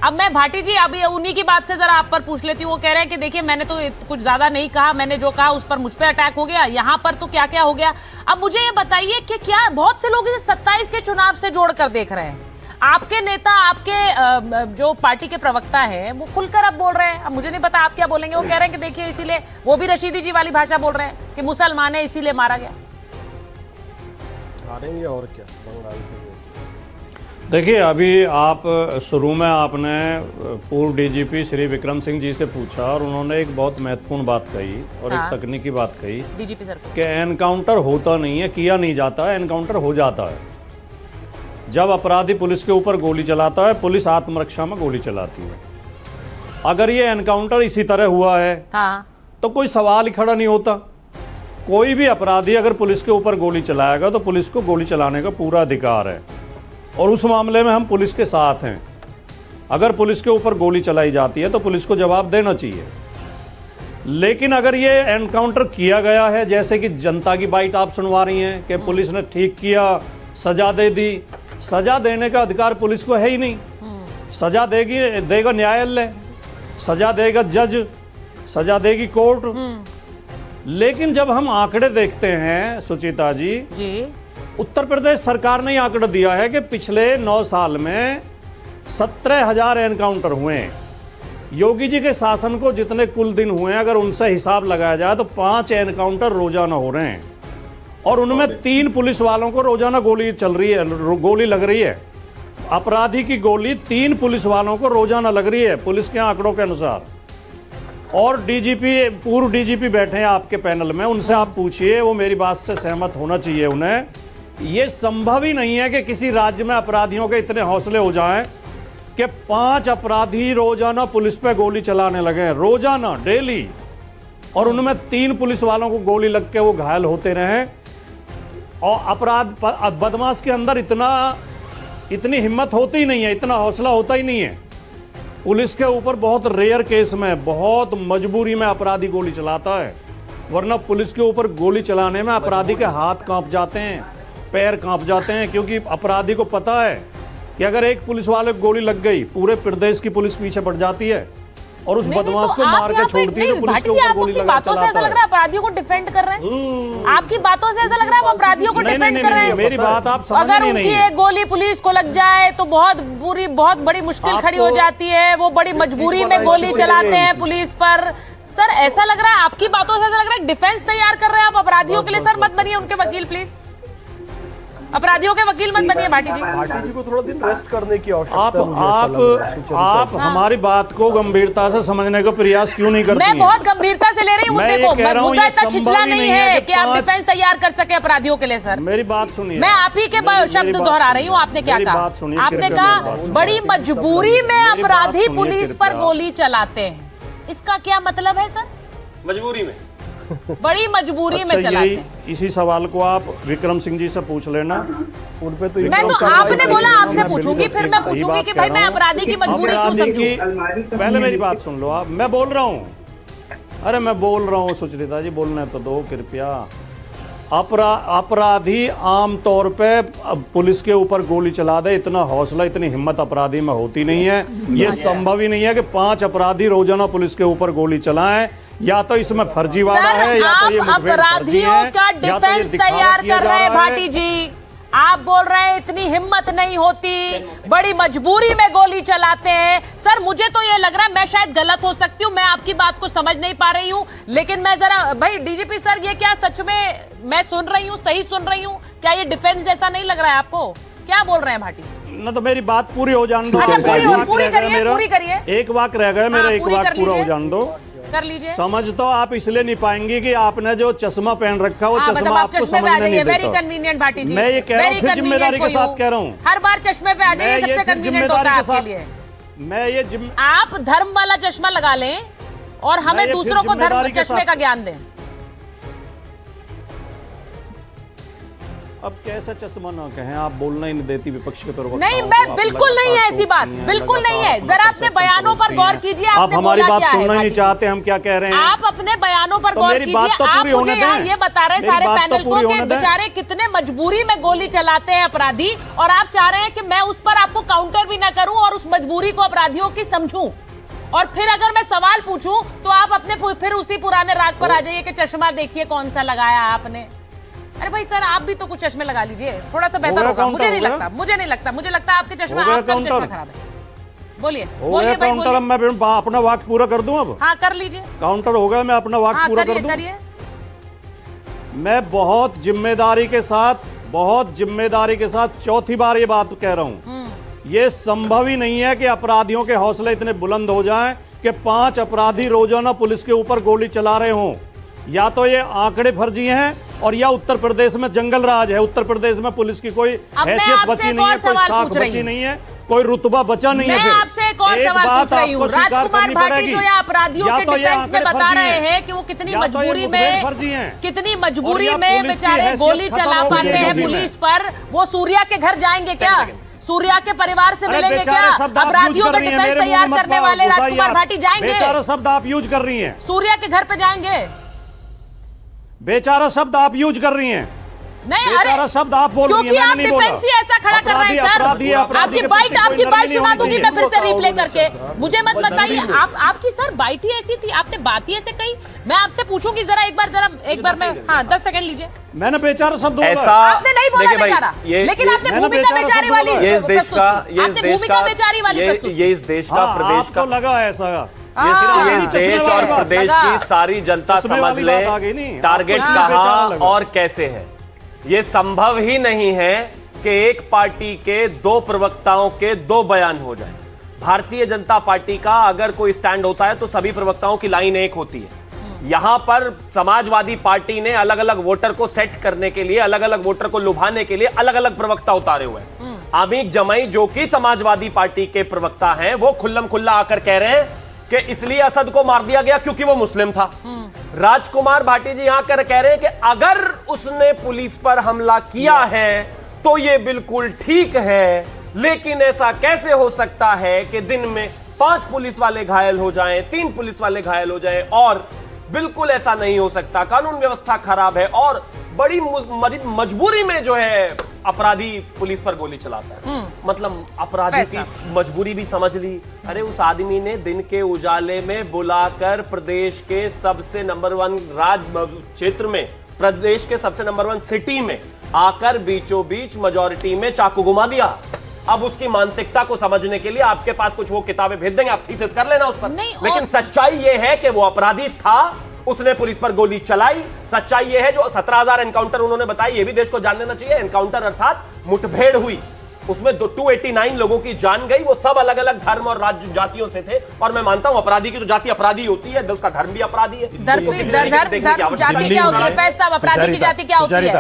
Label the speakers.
Speaker 1: अब मैं भाटी जी अभी उन्हीं की बात से जरा आप पर पूछ लेती हूँ। वो कह रहे हैं कि देखिए मैंने तो कुछ ज्यादा नहीं कहा, मैंने जो कहा उस पर मुझ पर अटैक हो गया, यहाँ पर तो क्या क्या हो गया। अब मुझे ये बताइए कि क्या बहुत से लोग इसे 27 के चुनाव से जोड़कर देख रहे हैं। आपके नेता, आपके जो पार्टी के प्रवक्ता है वो खुलकर अब बोल रहे हैं। अब मुझे नहीं पता आप क्या बोलेंगे। वो कह रहे हैं कि देखिए इसीलिए, वो भी रशीदी जी वाली भाषा बोल रहे हैं कि मुसलमान है इसीलिए मारा गया।
Speaker 2: मारेंगे और क्या, बंगाल की वजह से।
Speaker 3: देखिए, अभी आप शुरू में आपने पूर्व डीजीपी श्री विक्रम सिंह जी से पूछा और उन्होंने एक बहुत महत्वपूर्ण बात कही और
Speaker 1: हाँ।
Speaker 3: एक तकनीकी बात कही
Speaker 1: डीजीपी सर को
Speaker 3: कि एनकाउंटर होता नहीं है, किया नहीं जाता है, एनकाउंटर हो जाता है। जब अपराधी पुलिस के ऊपर गोली चलाता है, पुलिस आत्मरक्षा में गोली चलाती है। अगर ये एनकाउंटर इसी तरह हुआ है
Speaker 1: हाँ।
Speaker 3: तो कोई सवाल ही खड़ा नहीं होता। कोई भी अपराधी अगर पुलिस के ऊपर गोली चलाएगा तो पुलिस को गोली चलाने का पूरा अधिकार है और उस मामले में हम पुलिस के साथ हैं। अगर पुलिस के ऊपर गोली चलाई जाती है तो पुलिस को जवाब देना चाहिए। लेकिन अगर ये एनकाउंटर किया गया है, जैसे कि जनता की बाइट आप सुनवा रही हैं कि पुलिस ने ठीक किया, सजा दे दी, सजा देने का अधिकार पुलिस को है ही नहीं। सजा देगा न्यायालय, सजा देगा जज, सजा देगी कोर्ट। लेकिन जब हम आंकड़े देखते हैं सुचिता जी, उत्तर प्रदेश सरकार ने आंकड़ा दिया है कि पिछले 9 साल में 17,000 एनकाउंटर हुए हैं। योगी जी के शासन को जितने कुल दिन हुए हैं, अगर उनसे हिसाब लगाया जाए तो 5 एनकाउंटर रोजाना हो रहे हैं और उनमें 3 पुलिस वालों को रोजाना गोली चल रही है, गोली लग रही है। अपराधी की गोली 3 पुलिस वालों को रोजाना लग रही है पुलिस के आंकड़ों के अनुसार। और डीजीपी, पूर्व डीजीपी बैठे हैं आपके पैनल में, उनसे आप पूछिए, वो मेरी बात से सहमत होना चाहिए उन्हें। ये संभव ही नहीं है कि किसी राज्य में अपराधियों के इतने हौसले हो जाएं कि 5 अपराधी रोजाना पुलिस पे गोली चलाने लगे, रोजाना, डेली, और उनमें 3 पुलिस वालों को गोली लग के वो घायल होते रहे। और बदमाश के अंदर इतनी हिम्मत होती ही नहीं है, इतना हौसला होता ही नहीं है। पुलिस के ऊपर बहुत रेयर केस में, बहुत मजबूरी में अपराधी गोली चलाता है, वरना पुलिस के ऊपर गोली चलाने में अपराधी के हाथ कांप जाते हैं, पैर कांप जाते हैं, क्योंकि अपराधी को पता है कि अगर एक पुलिस वाले को गोली लग गई, पूरे प्रदेश की पुलिस पीछे बढ़ जाती है और उस बदमाश को मार के छोड़ती है। तो पुलिस के ऊपर गोली लगा
Speaker 1: बातों से ऐसा लग रहा है अपराधियों को डिफेंड कर रहे हैं। आपकी बातों से ऐसा लग रहा है आप अपराधियों को डिफेंड कर रहे हैं।
Speaker 3: मेरी बात आप समझ
Speaker 1: अगर
Speaker 3: नहीं
Speaker 1: उनकी
Speaker 3: है।
Speaker 1: एक गोली पुलिस को लग जाए तो बहुत बड़ी मुश्किल खड़ी हो जाती है। वो बड़ी मजबूरी में गोली चलाते हैं पुलिस पर। सर ऐसा लग रहा है, आपकी बातों से ऐसा लग रहा है डिफेंस तैयार कर रहे हैं आप अपराधियों के लिए। सर मत बनिए उनके वकील, प्लीज अपराधियों के वकील मत बनिए भाटी जी।
Speaker 2: भाटी जी को थोड़ा दिन रेस्ट करने की आवश्यकता है, मुझे ऐसा लग रहा है, सुचरिता
Speaker 3: आप
Speaker 2: जी।
Speaker 3: हमारी बात को गंभीरता से समझने का प्रयास क्यों नहीं करती?
Speaker 1: मैं बहुत गंभीरता से ले रही हूँ मुद्दे को। मुद्दा इतना छिछला नहीं है कि आप डिफेंस तैयार कर सके अपराधियों के लिए। सर
Speaker 3: मेरी बात सुनिए,
Speaker 1: मैं आप ही के शब्द दोहरा रही हूँ। आपने क्या कहा? आपने कहा बड़ी मजबूरी में अपराधी पुलिस पर गोली चलाते हैं। इसका क्या मतलब है सर?
Speaker 4: मजबूरी में,
Speaker 1: बड़ी मजबूरी में चलाते हैं।
Speaker 3: इसी सवाल को आप विक्रम सिंह जी से पूछ लेना।
Speaker 2: उन पे तो
Speaker 1: मैं तो आपने बोला आपसे पूछूंगी, फिर मैं पूछूंगी कि भाई मैं अपराधी की मजबूरी क्यों समझूं?
Speaker 3: पहले मेरी बात सुन लो आप, मैं बोल रहा हूँ। अरे मैं बोल रहा हूँ सुचरिता जी, बोलने तो दो कृपया। अपराधी आम तौर पे पुलिस के ऊपर गोली चला दे, इतना हौसला, इतनी हिम्मत अपराधी में होती नहीं है। ये संभव ही नहीं है कि 5 अपराधी रोजाना पुलिस के ऊपर गोली चलाएं। या तो इसमें फर्जीवाड़ा है, या तो ये
Speaker 1: अपराधियों का डिफेंस तैयार कर रहे हैं भाटी जी। आप बोल रहे हैं इतनी हिम्मत नहीं होती, बड़ी मजबूरी में गोली चलाते हैं। सर मुझे तो ये लग रहा है, मैं शायद गलत हो सकती हूँ, मैं आपकी बात को समझ नहीं पा रही हूँ, लेकिन मैं जरा भाई डीजीपी सर, ये क्या सच में मैं सुन रही हूँ, सही सुन रही हूँ? क्या ये डिफेंस जैसा नहीं लग रहा है आपको? क्या बोल रहे हैं भाटी?
Speaker 3: ना तो मेरी बात पूरी हो जाने दो।
Speaker 1: अच्छा पूरी करिए।
Speaker 3: एक वाक रह गया मेरा, एक वाक पूरा हो जाने दो,
Speaker 1: कर लीजिए।
Speaker 3: समझ तो आप इसलिए नहीं पाएंगे कि आपने जो चश्मा पहन रखा, वो चश्मा आपको समझ में नहीं देता।
Speaker 1: वेरी कन्वीनियंट भाटी जी।
Speaker 3: मैं ये कह रहा हूँ, फिर जिम्मेदारी के साथ कह रहा हूँ,
Speaker 1: हर बार चश्मे पे आ जाइए, सबसे कन्वीनियंट होता है आपके लिए।
Speaker 3: मैं ये
Speaker 1: आप धर्म वाला चश्मा लगा लें और हमें दूसरों को धर्म चश्मे का ज्ञान दें।
Speaker 3: अब कैसा चश्मा ना कहें, आप बोलना ही नहीं देती विपक्ष के तरफ।
Speaker 1: नहीं, मैं बिल्कुल नहीं है ऐसी बात, बिल्कुल नहीं है। जरा अपने बयानों पर गौर कीजिए।
Speaker 3: आप हमारी बात सुनना ही नहीं चाहते, हम क्या कह रहे हैं।
Speaker 1: आप अपने बयानों पर गौर कीजिए। आप मुझे यहाँ ये बता रहे हैं सारे पैनल को कि बेचारे कितने मजबूरी में गोली चलाते हैं अपराधी, और आप चाह रहे हैं कि मैं उस पर आपको काउंटर भी ना करूं और उस मजबूरी को अपराधियों की समझूं, और फिर अगर मैं सवाल पूछूं तो आप अपने फिर उसी पुराने राग पर आ जाइए कि चश्मा देखिए कौन सा लगाया आपने। अरे भाई सर, आप भी तो कुछ चश्मे लगा लीजिए, थोड़ा सा बेहतर होगा। मुझे नहीं लगता, मुझे लगता है आपके चश्मा, आपका चश्मा खराब है। बोलिए बोलिए भाई, बोलिए।
Speaker 3: मैं अपना वाक्य पूरा कर दूं अब?
Speaker 1: हाँ, कर लीजिए।
Speaker 3: काउंटर हो गया, मैं अपना वाक्य पूरा कर दूं?
Speaker 1: करिए।
Speaker 3: मैं बहुत जिम्मेदारी के साथ चौथी बार ये बात कह रहा हूं, ये संभव ही नहीं है कि अपराधियों के हौसले इतने बुलंद हो जाएं कि 5 अपराधी रोजाना पुलिस के ऊपर गोली चला रहे हों। या तो ये आंकड़े फर्जी हैं, और या उत्तर प्रदेश में जंगल राज है। उत्तर प्रदेश में पुलिस की कोई हैसियत बची नहीं है, कोई साख बची नहीं है, कोई रुतबा बचा नहीं है।
Speaker 1: मैं आपसे एक और सवाल पूछ रही हूँ। राजकुमार भाटी जो ये अपराधियों के डिफेंस में बता रहे हैं कि वो कितनी मजबूरी में बेचारे गोली चला पाते हैं पुलिस पर, वो सूर्या के घर जाएंगे क्या? सूर्या के परिवार से मिलेंगे क्या? अपराधियों का डिफेंस तैयार करने वाले राजकुमार भाटी जाएंगे?
Speaker 3: बेचारा शब्द आप यूज कर रही हैं।
Speaker 1: सूर्या के घर पे जाएंगे?
Speaker 3: बेचारा शब्द आप यूज कर रही हैं।
Speaker 1: नहीं, अरे
Speaker 3: शब्द आप बोल रही हैं,
Speaker 1: क्योंकि आप डिफेंस ही ऐसा खड़ा कर रहे हैं सर। आपकी बाइट सुना दूंगी मैं फिर से रिप्ले करके। मुझे मत बताइए, आपकी सर बाइट ही ऐसी थी, आपने बात ही ऐसे कही। मैं आपसे पूछूंगी जरा एक बार मैं, हाँ 10 सेकंड लीजिए।
Speaker 3: मैंने बेचारा शब्द
Speaker 4: ऐसा
Speaker 1: आपने नहीं बोला बेचारा, लेकिन आपने भूमिका बेचारी वाली,
Speaker 4: ये इस देश का
Speaker 1: भूमिका बेचारी वाली प्रस्तुति,
Speaker 4: ये इस देश का, प्रदेश का
Speaker 3: लगा ऐसा,
Speaker 4: ये इस देश और प्रदेश की सारी जनता समझ ले टारगेट कहां और कैसे है। ये संभव ही नहीं है कि एक पार्टी के 2 प्रवक्ताओं के 2 बयान हो जाए। भारतीय जनता पार्टी का अगर कोई स्टैंड होता है तो सभी प्रवक्ताओं की लाइन एक होती है। यहां पर समाजवादी पार्टी ने अलग अलग वोटर को सेट करने के लिए, अलग अलग वोटर को लुभाने के लिए अलग अलग प्रवक्ता उतारे हुए हैं। आमिर जमाई जो कि समाजवादी पार्टी के प्रवक्ता हैं, वो खुल्लम खुल्ला आकर कह रहे हैं कि इसलिए असद को मार दिया गया क्योंकि वो मुस्लिम था। राजकुमार भाटी जी यहां कर कह रहे हैं कि अगर उसने पुलिस पर हमला किया है तो ये बिल्कुल ठीक है, लेकिन ऐसा कैसे हो सकता है कि दिन में 5 पुलिस वाले घायल हो जाएं, 3 पुलिस वाले घायल हो जाएं, और बिल्कुल ऐसा नहीं हो सकता, कानून व्यवस्था खराब है, और बड़ी मजबूरी में जो है अपराधी पुलिस पर गोली चलाता है। मतलब अपराधी की मजबूरी भी समझ ली। अरे उस आदमी ने दिन के उजाले में बुलाकर प्रदेश के सबसे नंबर 1 क्षेत्र में, प्रदेश के सबसे नंबर 1 सिटी में आकर बीचों बीच मेजॉरिटी में चाकू घुमा दिया। अब उसकी मानसिकता को समझने के लिए आपके पास कुछ वो किताबें भेज देंगे, आप थीसिस कर लेना उस पर। लेकिन सच्चाई ये है कि वो अपराधी था, उसने पुलिस पर गोली चलाई। सच्चाई ये है जो 17,000 एनकाउंटर उन्होंने बताई, ये भी देश को जान लेना चाहिए। एनकाउंटर अर्थात मुठभेड़ हुई, उसमें 289 लोगों की जान गई। वो सब अलग अलग धर्म और राज्य जातियों से थे, और मैं मानता हूं अपराधी की तो जाति अपराधी होती है, उसका धर्म भी अपराधी है।
Speaker 1: धर्म जाति क्या होती है? फैज साहब, अपराधी की जाति क्या होती है?